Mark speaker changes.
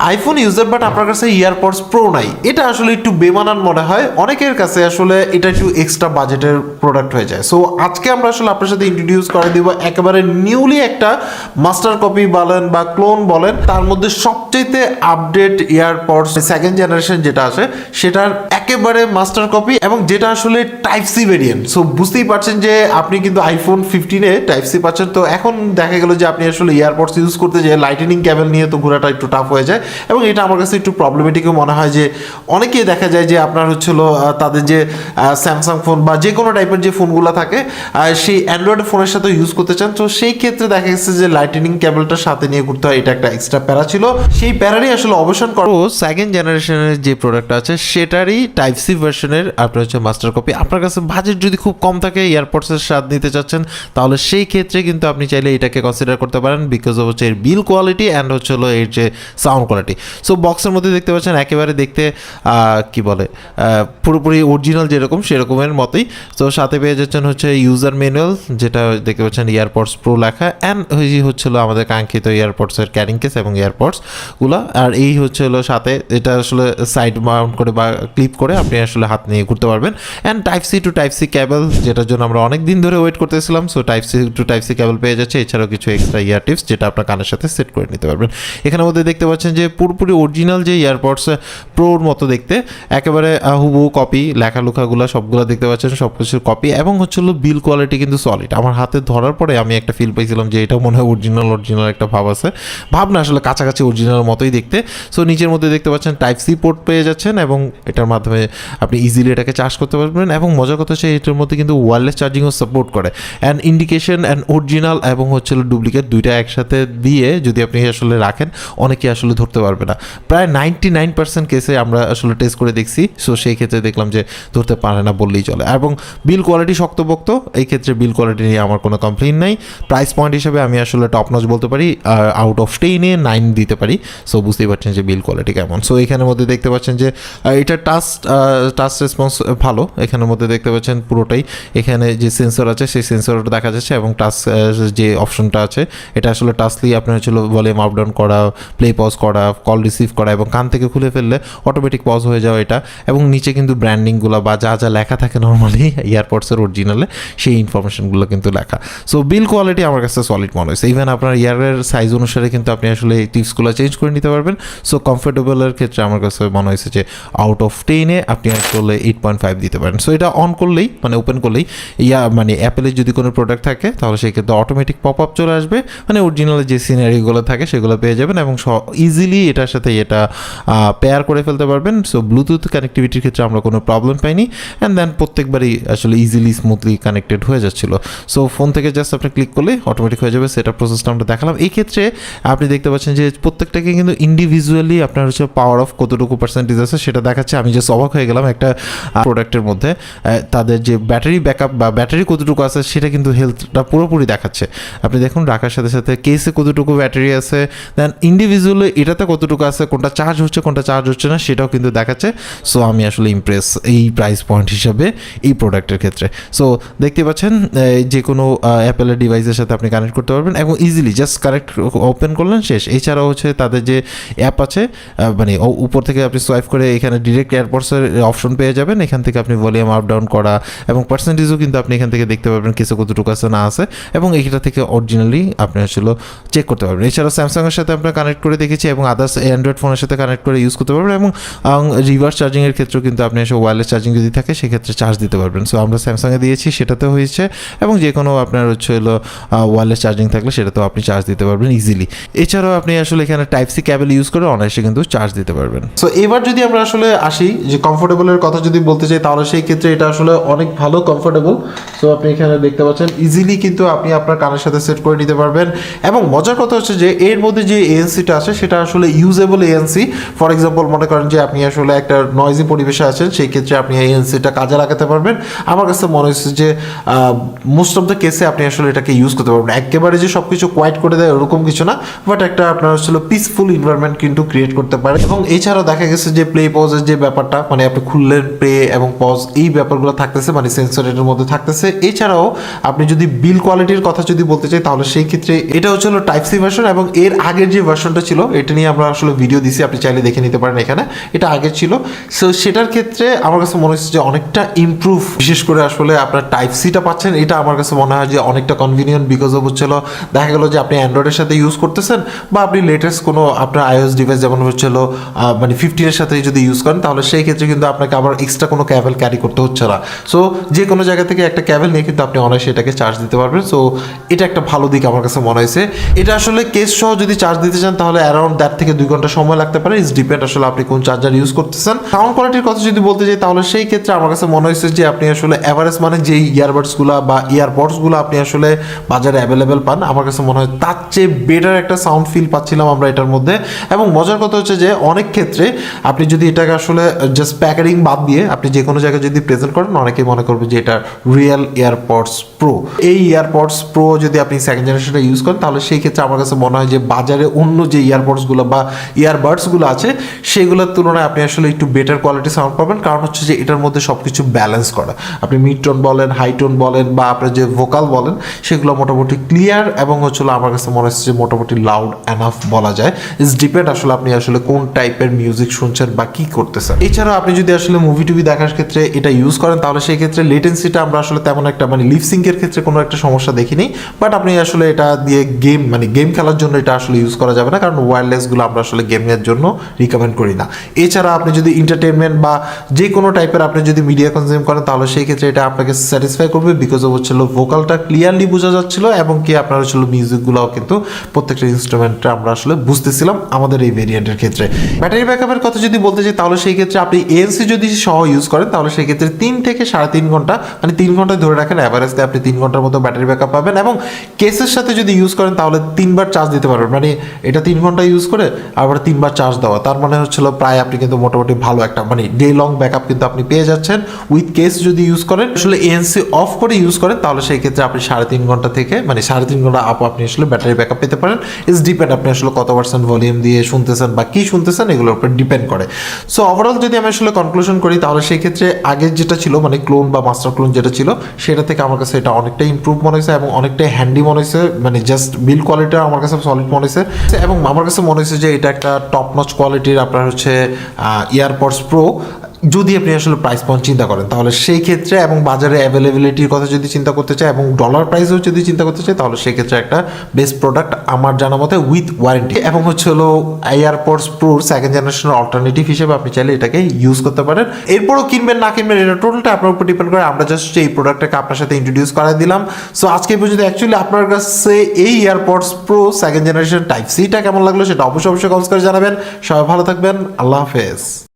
Speaker 1: IPhone user but আপনার কাছে EarPods pro নাই, এটা আসলে একটু বেমানান মনে হয় অনেকের কাছে। আসলে এটা একটু এক্সট্রা বাজেটের প্রোডাক্ট হয়ে যায়। সো আজকে আমরা আসলে আপনার সাথে ইন্ট্রোডিউস করে দিব একেবারে নিউলি একটা মাস্টার কপি বলেন বা ক্লোন বলেন, তার মধ্যে সবচেয়ে আপডেট ইয়ারপডস সেকেন্ড জেনারেশন যেটা আছে সেটার একেবারে মাস্টার কপি, এবং যেটা আসলে টাইপ সি ভেরিয়েন্ট। সো বুঝতেই পারছেন যে আপনি কিন্তু আইফোন 15-এ টাইপ সি পাচ্ছেন। তো এখন দেখা গেল যে আপনি আসলে ইয়ারপডস ইউজ করতে যে লাইটেনিং কেবল নিয়ে তো ঘোরাটা একটু টাফ হয়ে যায়, এবং এটা আমার কাছে একটু প্রবলেমেটিকও মনে হয় যে অনেকেই দেখা যায় যে আপনার হচ্ছিল তাদের যে স্যামসাং ফোন বা যে কোনো টাইপের যে ফোনগুলো থাকে সেই অ্যান্ড্রয়েড ফোনের সাথে ইউজ করতে চান। তো সেই ক্ষেত্রে দেখা গেছে যে লাইটেনিং কেবলটা সাথে নিয়ে ঘুরতে হয়, এটা একটা এক্সট্রা প্যারা ছিল। সেই প্যারারই আসলে অবসান করো সেকেন্ড জেনারেশনের যে প্রোডাক্ট আছে সেটারই টাইপ সি ভার্সনের আপনার হচ্ছে মাস্টার কপি। আপনার কাছে বাজেট যদি খুব কম থাকে, ইয়ারপডসের স্বাদ নিতে চাচ্ছেন, তাহলে সেই ক্ষেত্রে কিন্তু আপনি চাইলে এটাকে কনসিডার করতে পারেন, বিকজ অফ হচ্ছে এর বিল কোয়ালিটি অ্যান্ড হচ্ছে হলো এর যে সাউন্ড কোয়ালিটি। সো বক্সের মধ্যে দেখতে পাচ্ছেন একেবারে দেখতে কি বলে পুরোপুরি অরিজিনাল যেরকম সেরকমের মতোই। তো সাথে পেয়ে যাচ্ছেন হচ্ছে ইউজার ম্যানুয়াল, যেটা দেখতে পাচ্ছেন ইয়ারপডস প্রো লেখা, অ্যান্ড হচ্ছিল আমাদের কাঙ্ক্ষিত ইয়ারপডসের ক্যারিং কেস এবং ইয়ারপডসগুলো। আর এই হচ্ছে হলো সাথে এটা আসলে সাইড মাউন্ট করে বা ক্লিপ করে আপনি আসলে হাত নিয়ে ঘুরতে পারবেন। And type C to type C cable, যেটার জন্য আমরা অনেক দিন ধরে ওয়েট করতেছিলাম। So type C to type C cable পেয়ে যাচ্ছে, এছাড়াও কিছু এক্সট্রা ইয়ার টিপস যেটা আপনার কানের সাথে সেট করে নিতে পারবেন। এখানের মধ্যে দেখতে পাচ্ছেন যে পুরোপুরি অরিজিনাল যে ইয়ারপডস প্রোর মতো দেখতে, একেবারে হুবহু কপি, লেখালুখাগুলো সবগুলো দেখতে পাচ্ছেন সব কিছুর কপি, এবং হচ্ছিল বিল কোয়ালিটি কিন্তু সলিড। আমার হাতে ধরার পরে আমি একটা ফিল পাইছিলাম যে এটা মনে হয় অরিজিনাল একটা ভাব আছে, ভাব না আসলে কাছাকাছি অরিজিনাল মতোই দেখতে। সো নিচের মধ্যে দেখতে পাচ্ছেন টাইপ সি পোর্ট পেয়ে যাচ্ছেন, এবং এটার মাধ্যমে আপনি ইজিলি এটাকে চার্জ করতে পারবেন। এবং মজার কথা হচ্ছে এটার মধ্যে কিন্তু ওয়্যারলেস চার্জিংও সাপোর্ট করে। অ্যান্ড ইন্ডিকেশন অ্যান্ড অরিজিনাল এবং হচ্ছিল ডুপ্লিকেট দুইটা একসাথে দিয়ে যদি আপনি আসলে রাখেন, অনেকে আসলে ধরতে পারবে না। প্রায় 99% কেসে আমরা আসলে টেস্ট করে দেখছি। সো সেই ক্ষেত্রে দেখলাম যে ধরতে পারে না বললেই চলে। এবং বিল কোয়ালিটি শক্তপোক্ত, এই ক্ষেত্রে বিল কোয়ালিটি নিয়ে আমার কোনো কমপ্লেইন নাই। প্রাইস পয়েন্ট হিসেবে আমি আসলে টপ নচ বলতে পারি, আর আউট অফ 10-এ 9 দিতে পারি। সো বুঝতেই পারছেন যে বিল কোয়ালিটি কেমন। সো এখানের মধ্যে দেখতে পাচ্ছেন যে এটা টাচ রেসপন্স ভালো। এখানের মধ্যে দেখতে পাচ্ছেন পুরোটাই এখানে যে সেন্সর আছে সেই সেন্সরটা দেখা যাচ্ছে, এবং টাচ যে অপশনটা আছে এটা আসলে টাচলি আপনার হচ্ছিল ভলিউম আপ ডাউন করা, প্লে পজ করা, কল রিসিভ করা, এবং কান থেকে খুলে ফেললে অটোমেটিক পজ হয়ে যাওয়া এটা। এবং নিচে কিন্তু ব্র্যান্ডিংগুলো বা যা যা লেখা থাকে নর্মালি ইয়ারপডসের অরিজিনালে সেই ইনফরমেশনগুলো কিন্তু লেখা। সো বিল কোয়ালিটি আমার কাছে সলিড মনে হয়েছে। ইভেন আপনার ইয়ারের সাইজ অনুসারে কিন্তু আপনি আসলে এই টিপসগুলো চেঞ্জ করে নিতে পারবেন। সো কমফোর্টেবলের ক্ষেত্রে আমার কাছে মনে হয়েছে যে আউট অফ 10-এ আপনি আসলে 8.5 দিতে পারেন। সো এটা অন করলেই মানে ওপেন করলেই মানে অ্যাপেলের যদি কোনো প্রোডাক্ট থাকে তাহলে সেই ক্ষেত্রে অটোমেটিক পপ আপ চলে আসবে, মানে অরিজিনাল যে সিনারিগুলো থাকে সেগুলো পেয়ে যাবেন, এবং ইজিলি এটার সাথে এটা পেয়ার করে ফেলতে পারবেন। সো ব্লুটুথ কানেক্টিভিটির ক্ষেত্রে আমরা কোনো প্রবলেম পাইনি, অ্যান্ড দেন প্রত্যেকবারই আসলে ইজিলি স্মুথলি কানেক্টেড হয়ে যাচ্ছিলো। সো ফোন থেকে জাস্ট আপনি ক্লিক করলে অটোমেটিক হয়ে যাবে। সেটা প্রসেসটা আমরা দেখালাম। এই ক্ষেত্রে আপনি দেখতে পাচ্ছেন যে প্রত্যেকটাকে কিন্তু ইন্ডিভিজুয়ালি আপনার হচ্ছে পাওয়ার অফ কতটুকু পার্সেন্টেজ আছে সেটা দেখাচ্ছে। আমি জাস্ট অবাক হয়ে গেলাম একটা প্রোডাক্টের মধ্যে তাদের যে ব্যাটারি ব্যাকআপ বা ব্যাটারি কতটুকু আছে সেটা কিন্তু হেলথটা পুরোপুরি দেখাচ্ছে। আপনি দেখুন রাখার সাথে সাথে কেসে কতটুকু ব্যাটারি আছে, দেন ইন্ডিভিজুয়ালি এটাতে কতটুকু আছে, কোনটা চার্জ হচ্ছে কোনটা চার্জ হচ্ছে না সেটাও কিন্তু দেখাচ্ছে। সো আমি আসলে ইমপ্রেস এই প্রাইস পয়েন্ট হিসাবে এই প্রোডাক্টের ক্ষেত্রে। সো দেখতে পাচ্ছেন যে কোনো অ্যাপেলের ডিভাইসের সাথে আপনি কানেক্ট করতে পারবেন, এবং ইজিলি জাস্ট কানেক্ট ওপেন করলেন শেষ। এছাড়াও হচ্ছে তাদের যে অ্যাপ আছে, মানে উপর থেকে আপনি সোয়াইপ করে এখানে ডিরেক্ট এয়ারপডসের অপশন পেয়ে যাবেন। এখান থেকে আপনি ভলিউম আপ ডাউন করা এবং পার্সেন্টেজও কিন্তু আপনি এখান থেকে দেখতে পারবেন কিছু কতটুকু আছে না আছে, এবং এইটা থেকে অরিজিনালি আপনি আসলে চেক করতে পারবেন। এছাড়াও স্যামসাংয়ের সাথে আপনার কানেক্ট করে দেখেছি, এবং আদার্স অ্যান্ড্রয়েড ফোনের সাথে কানেক্ট করে ইউজ করতে পারবেন, এবং রিভার্স চার্জিংয়ের ক্ষেত্রেও কিন্তু আপনি এসে ওয়্যারলেস চার্জিং যদি থাকে সেক্ষেত্রে চার্জ দিতে পারবেন। সো আমরা স্যামসাংয়ে দিয়েছি, সেটাতে হয়েছে, এবং যে কোনো আপনার হচ্ছে হলো ওয়্যারলেস চার্জিং থাকলে সেটাতেও আপনি চার্জ দিতে পারবেন ইজিলি। এছাড়াও আপনি আসলে এখানে টাইপ সি কেবল ইউজ করে অনায়াসে কিন্তু চার্জ দিতে পারবেন। সো এবার যদি আমরা আসলে আসি যে কমফোর্টেবলের কথা যদি বলতে চাই, তাহলে সেই ক্ষেত্রে এটা আসলে অনেক ভালো কমফোর্টেবল। সো আপনি এখানে দেখতে পাচ্ছেন ইজিলি কিন্তু আপনি আপনার কানের সাথে সেট করে নিতে পারবেন। এবং মজার কথা হচ্ছে যে এর মধ্যে যে এএনসিটা আছে সেটা আসলে ইউজেবল এএনসি। ফর এক্সাম্পল মনে করেন যে আপনি আসলে একটা নয়েজি পরিবেশে আছেন, সেই ক্ষেত্রে আপনি এএনসিটা কাজে লাগাতে পারবেন। আমার কাছে মনে হচ্ছে যে মোস্ট অফ দ্য কেসে আপনি আসলে এটাকে ইউজ করতে পারবেন। একেবারে যে সব কিছু কোয়াইট করে দেয় ওরকম কিছু না, বাট একটা আপনার আসলে পিসফুল ইনভারনমেন্ট কিন্তু ক্রিয়েট করতে পারে। এবং এছাড়াও দেখা গেছে যে প্লে পজের যে ব্যাপারটা, মানে আপনি খুললেন প্লে এবং পজ, এই ব্যাপারগুলো থাকতেছে, মানে সেন্সরের মধ্যে থাকতেছে। এছাড়াও আপনি যদি বিল কোয়ালিটির কথা যদি বলতে চাই তাহলে সেই ক্ষেত্রে এটা হচ্ছে টাইপ সি ভার্সন, এবং এর আগের যে ভার্সনটা ছিল এটা নিয়ে নিয়ে আমরা আসলে ভিডিও দিছি, আপনি চাইলে দেখে নিতে পারেন এখানে, এটা আগে ছিল। সো সেটার ক্ষেত্রে আমার কাছে মনে হচ্ছে যে অনেকটা ইমপ্রুভ, বিশেষ করে আসলে আপনার টাইপ সিটা পাচ্ছেন, এটা আমার কাছে মনে হয় যে অনেকটা কনভিনিয়েন্ট, বিকজ অফ হচ্ছিল দেখা গেলো যে আপনি অ্যান্ড্রয়েডের সাথে ইউজ করতেছেন বা আপনি লেটেস্ট কোনো আপনার iOS ডিভাইস যেমন হচ্ছিল মানে 15-এর সাথে যদি ইউজ করেন, তাহলে সেই ক্ষেত্রে কিন্তু আপনাকে আবার এক্সট্রা কোনো ক্যাবেল ক্যারি করতে হচ্ছে না। সো যে কোনো জায়গা থেকে একটা ক্যাবেল নিয়ে কিন্তু আপনি অনায়াসে এটাকে চার্জ দিতে পারবেন। সো এটা একটা ভালো দিক আমার কাছে মনে হয়েছে। এটা আসলে কেস সহ যদি চার্জ দিতে চান তাহলে অ্যারাউন্ড 1.5 থেকে 2 ঘন্টা সময় লাগতে পারে, ইটস ডিপেন্ড আসলে আপনি কোন চার্জার ইউজ করতেছেন। সাউন্ড কোয়ালিটির কথা যদি বলতে যাই তাহলে সেই ক্ষেত্রে আমার কাছে মনে হয়েছে যে আপনি আসলে এভারেজ মানে যেই ইয়ারবাডসগুলো বা ইয়ারপডসগুলো আপনি আসলে বাজারে অ্যাভেলেবেল পান, আমার কাছে মনে হয় তার চেয়ে বেটার একটা সাউন্ড ফিল পাচ্ছিলাম আমরা এটার মধ্যে। এবং মজার কথা হচ্ছে যে অনেক ক্ষেত্রে আপনি যদি এটাকে আসলে জাস্ট প্যাকেটিং বাদ দিয়ে আপনি যে কোনো জায়গায় যদি প্রেজেন্ট করেন, অনেকেই মনে করবে যে এটা রিয়েল এয়ারপডস প্রো। এই এয়ারপডস প্রো যদি আপনি সেকেন্ড জেনারেশনটা ইউজ করেন, তাহলে সেই ক্ষেত্রে আমার কাছে মনে হয় যে বাজারে অন্য যে ইয়ারপডসগুলো বা ইয়ারবাডসগুলো আছে সেগুলোর তুলনায় আপনি আসলে একটু বেটার কোয়ালিটি সাউন্ড পাবেন। কারণ হচ্ছে যে এটার মধ্যে সব কিছু ব্যালেন্স করা, আপনি মিড টোন বলেন, হাই টোন বলেন বা আপনার যে ভোকাল বলেন, সেগুলো মোটামুটি ক্লিয়ার এবং হচ্ছিল আমার কাছে মনে হচ্ছে যে মোটামুটি লাউড এনাফ বলা যায়। ইটস ডিপেন্ড আসলে আপনি আসলে কোন টাইপের মিউজিক শুনছেন বা কি করতেছেন। এছাড়াও আপনি যদি আসলে মুভি টুভি দেখার ক্ষেত্রে এটা ইউজ করেন, তাহলে সেই ক্ষেত্রে লেটেন্সিটা আমরা আসলে তেমন একটা মানে লিপসিঙ্কের ক্ষেত্রে কোনো একটা সমস্যা দেখিনি। বাট আপনি আসলে এটা দিয়ে গেম খেলার জন্য এটা আসলে ইউজ করা যাবে না, কারণ ওয়্যারলেসগুলো আমরা আসলে গেমের জন্য রিকমেন্ড করি না। এছাড়া আপনি যদি এন্টারটেনমেন্ট বা যে কোনো টাইপের আপনি যদি মিডিয়া কনজিউম করেন, তাহলে সেই ক্ষেত্রে এটা আপনাকে স্যাটিসফাই করবে, বিকজ অফ হচ্ছিল ভোকালটা ক্লিয়ারলি বোঝা যাচ্ছিল এবং কি আপনার হচ্ছিল মিউজিকগুলোও কিন্তু প্রত্যেকটা ইনস্ট্রুমেন্টটা আমরা আসলে বুঝতেছিলাম আমাদের এই ভেরিয়েন্টের ক্ষেত্রে। ব্যাটারি ব্যাকআপের কথা যদি বলতে চাই, তাহলে সেই ক্ষেত্রে আপনি ANC যদি সহ ইউজ করেন, তাহলে সেই ক্ষেত্রে 3 থেকে 3.5 ঘন্টা, মানে 3 ঘন্টায় ধরে রাখেন অ্যাভারেজে আপনি 3 ঘন্টার মতো ব্যাটারি ব্যাকআপ পাবেন। এবং কেসের সাথে যদি ইউজ করেন তাহলে 3 বার চার্জ দিতে পারবেন, মানে এটা 3 ঘন্টা ইউজ করে আবার 3 বার চার্জ দেওয়া, তার মানে হচ্ছিল প্রায় আপনি কিন্তু মোটামুটি ভালো একটা মানে ডে লং ব্যাকআপ কিন্তু আপনি পেয়ে যাচ্ছেন উইথ কেস যদি ইউজ করেন। আসলে ANC অফ করে ইউজ করেন, তাহলে সেই ক্ষেত্রে আপনি 3.5 ঘন্টা থেকে মানে 3.5 ঘন্টা আপনি আসলে ব্যাটারি ব্যাকআপ পেতে পারেন। ইটস ডিপেন্ড আপনি আসলে কত পার্সেন্ট ভলিউম দিয়ে শুনতেছেন বা কি শুনতেছেন, এগুলোর উপর ডিপেন্ড করে। সো ওভারঅল যদি আমি আসলে কনক্লুশন করি, তাহলে সেই ক্ষেত্রে আগের যেটা ছিল মানে ক্লোন বা মাস্টার ক্লোন যেটা ছিল, সেটা থেকে আমার কাছে এটা অনেকটা ইমপ্রুভ মনে হয়েছে এবং অনেকটাই হ্যান্ডি মনে হয়েছে, মানে জাস্ট বিল কোয়ালিটিটা আমার কাছে সলিড মনে হয়েছে। এবং আমার কাছে মনে হয়েছে যে এটা একটা টপ নচ কোয়ালিটির আপনার হচ্ছে ইয়ারপডস প্রো। যদি আপনি আসলে প্রাইস পয়েন্ট চিন্তা করেন, তাহলে সেই ক্ষেত্রে এবং বাজারে অ্যাভেলেবিলিটির কথা যদি চিন্তা করতে চাই এবং ডলার প্রাইসেও যদি চিন্তা করতে চাই, তাহলে সেই ক্ষেত্রে একটা বেস্ট প্রোডাক্ট আমার জানা মতে উইথ ওয়ারেন্টি। এবং হচ্ছে হলো এয়ারপডস প্রোর সেকেন্ড জেনারেশনের অল্টারনেটিভ হিসেবে আপনি চাইলে এটাকে ইউজ করতে পারেন। এরপরও কিনবেন না কিনবেন এটা টোটালটা আপনার উপর ডিপেন্ড করে। আমরা জাস্ট এই প্রোডাক্টটাকে আপনার সাথে ইন্ট্রোডিউস করাই দিলাম। সো আজকে পর্যন্ত অ্যাকচুয়ালি আপনার কাছে এই AirPods pro second generation type সিটা কেমন লাগলো সেটা অবশ্যই কমেন্টস করে জানাবেন। সবাই ভালো থাকবেন, আল্লাহ হাফেজ।